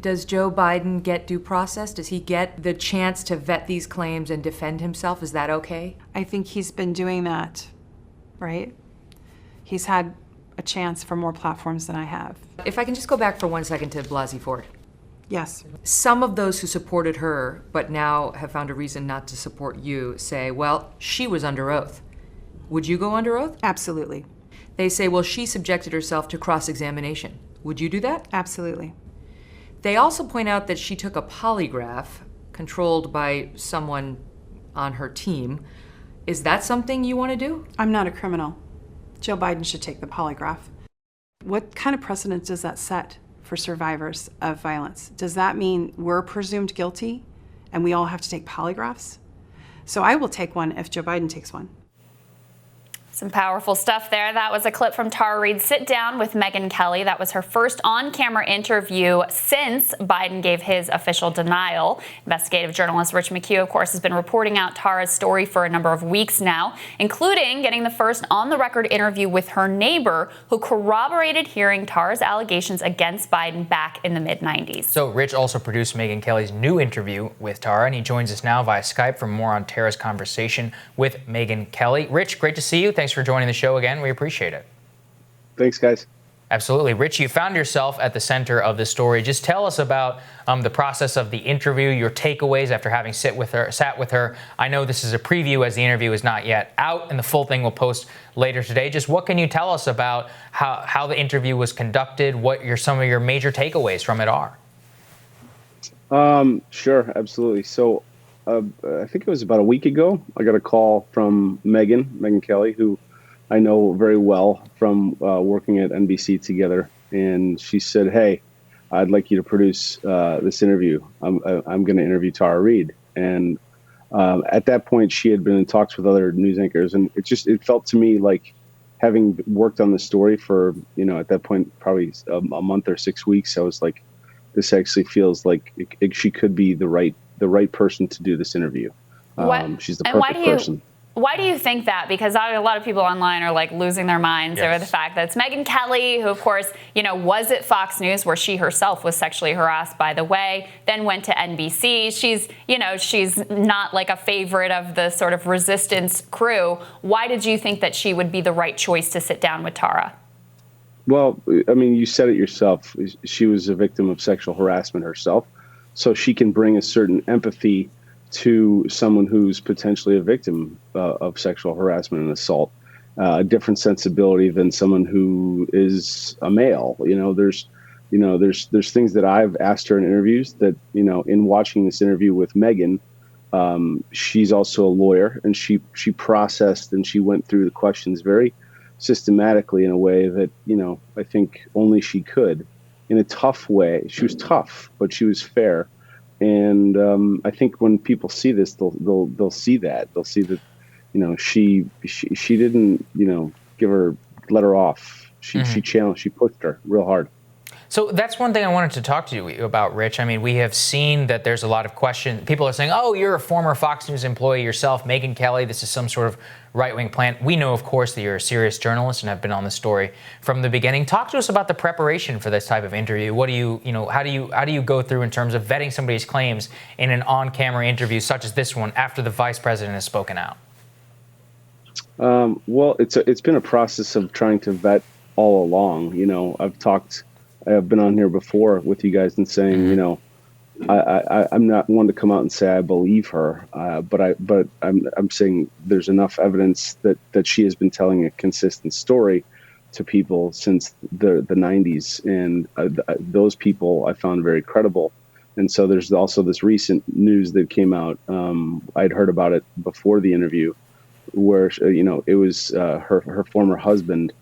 Does Joe Biden get due process? Does he get the chance to vet these claims and defend himself? Is that okay? I think he's been doing that, right? He's had a chance for more platforms than I have. If I can just go back for 1 second to Blasey Ford. Yes. Some of those who supported her, but now have found a reason not to support you, say, well, she was under oath. Would you go under oath? Absolutely. They say, well, she subjected herself to cross-examination. Would you do that? Absolutely. They also point out that she took a polygraph controlled by someone on her team. Is that something you want to do? I'm not a criminal. Joe Biden should take the polygraph. What kind of precedent does that set for survivors of violence? Does that mean we're presumed guilty and we all have to take polygraphs? So I will take one if Joe Biden takes one. Some powerful stuff there. That was a clip from Tara Reade's sit down with Megyn Kelly. That was her first on-camera interview since Biden gave his official denial. Investigative journalist Rich McHugh, of course, has been reporting out Tara's story for a number of weeks now, including getting the first on-the-record interview with her neighbor, who corroborated hearing Tara's allegations against Biden back in the mid-90s. So Rich also produced Megyn Kelly's new interview with Tara, and he joins us now via Skype for more on Tara's conversation with Megyn Kelly. Rich, great to see you. Thanks for joining the show again. We appreciate it. Thanks, guys. Absolutely. Rich, you found yourself at the center of the story. Just tell us about the process of the interview, your takeaways after having sat with her. I know this is a preview as the interview is not yet out and the full thing will post later today. Just what can you tell us about how the interview was conducted, what some of your major takeaways from it are? Sure, absolutely. So I think it was about a week ago, I got a call from Megyn Kelly, who I know very well from working at NBC together. And she said, hey, I'd like you to produce this interview. I'm going to interview Tara Reade. And at that point, she had been in talks with other news anchors. And it felt to me like, having worked on the story for, at that point, probably a month or 6 weeks, I was like, this actually feels like she could be the right person to do this interview. She's the perfect person. Why do you think that? Because a lot of people online are like losing their minds over the fact that it's Megyn Kelly, who of course, was at Fox News, where she herself was sexually harassed, by the way, then went to NBC. She's not like a favorite of the sort of resistance crew. Why did you think that she would be the right choice to sit down with Tara? Well, I mean, you said it yourself. She was a victim of sexual harassment herself. So she can bring a certain empathy to someone who's potentially a victim of sexual harassment and assault, a different sensibility than someone who is a male. There's things that I've asked her in interviews that, in watching this interview with Megyn, she's also a lawyer, and she processed and she went through the questions very systematically in a way that, I think only she could. In a tough way. She was tough, but she was fair. And I think when people see this, they'll see that. They'll see that, she didn't, let her off. She challenged, she pushed her real hard. So that's one thing I wanted to talk to you about, Rich. I mean, we have seen that there's a lot of question. People are saying, oh, you're a former Fox News employee yourself, Megyn Kelly. This is some sort of right-wing plan. We know, of course, that you're a serious journalist and have been on the story from the beginning. Talk to us about the preparation for this type of interview. What do you, how do you go through in terms of vetting somebody's claims in an on-camera interview such as this one after the vice president has spoken out? Well, it's been a process of trying to vet all along. I've been on here before with you guys and saying, I'm not one to come out and say I believe her, but I'm saying there's enough evidence that she has been telling a consistent story to people since the 90s, and those people I found very credible. And so there's also this recent news that came out. I'd heard about it before the interview, where it was her former husband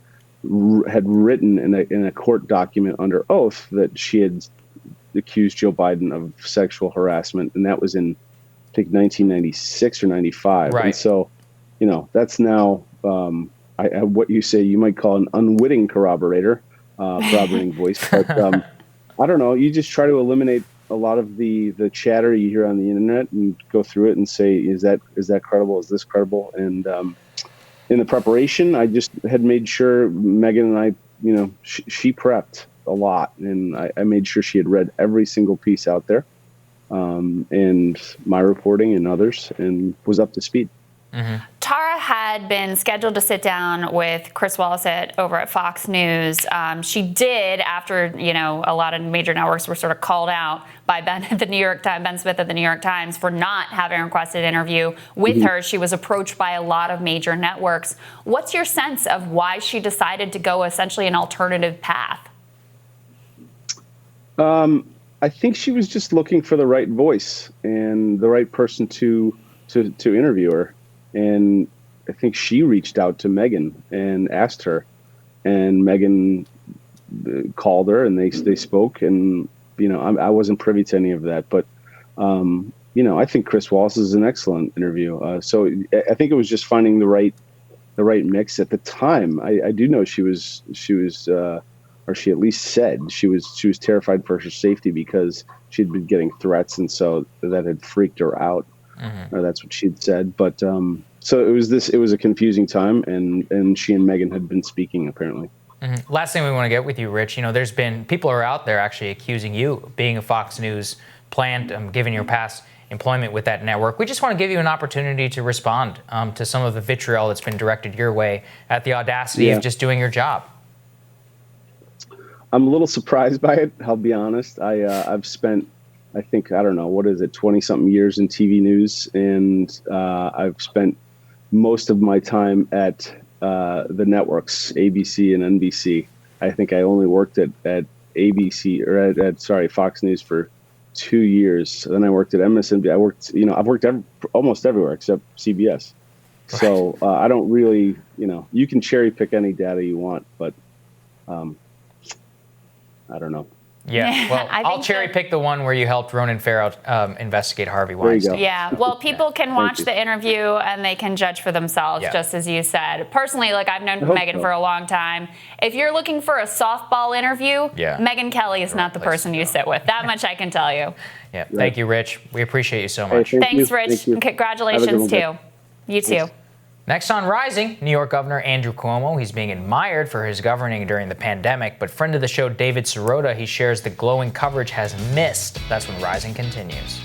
had written in a court document under oath that she had accused Joe Biden of sexual harassment, and that was in, I think, 1996 or 95. Right. And so, that's now what you say you might call an unwitting corroborating voice. But I don't know. You just try to eliminate a lot of the chatter you hear on the internet and go through it and say, is that credible? Is this credible? And in the preparation, I just had made sure Megyn and I, she prepped a lot, and I made sure she had read every single piece out there, and my reporting and others, and was up to speed. Tara had been scheduled to sit down with Chris Wallace over at Fox News. She did, after a lot of major networks were sort of called out by Ben Smith at the New York Times for not having requested an interview with her. She was approached by a lot of major networks. What's your sense of why she decided to go essentially an alternative path? I think she was just looking for the right voice and the right person to interview her. And I think she reached out to Megyn and asked her, and Megyn called her, and they spoke. And I wasn't privy to any of that, but I think Chris Wallace is an excellent interview. So I think it was just finding the right mix at the time. I do know she was, or she at least said she was terrified for her safety because she'd been getting threats, and so that had freaked her out. Or that's what she'd said. But so it was a confusing time, and she and Megyn had been speaking apparently. Last thing we want to get with you, Rich, there's been people are out there actually accusing you of being a Fox News plant, given your past employment with that network. We just want to give you an opportunity to respond to some of the vitriol that's been directed your way at the audacity of just doing your job. I'm a little surprised by it, I'll be honest. I've spent, I think, 20-something years in TV news, and I've spent most of my time at the networks, ABC and NBC. I think I only worked at ABC or Fox News for 2 years. Then I worked at MSNBC. I've worked almost everywhere except CBS. Right. So I don't really, you can cherry pick any data you want, but I don't know. Yeah, well, I'll cherry pick the one where you helped Ronan Farrow investigate Harvey Weinstein. Yeah, well, people can watch the interview and they can judge for themselves, just as you said. Personally, I've known Megyn for a long time. If you're looking for a softball interview, Megyn Kelly is not the person you sit with. That much I can tell you. Yeah, thank you, Rich. We appreciate you so much. Thanks, Rich. And congratulations, too. You too. Thanks. Next on Rising, New York Governor Andrew Cuomo. He's being admired for his governing during the pandemic, but friend of the show David Sirota, he shares the glowing coverage has missed. That's when Rising continues.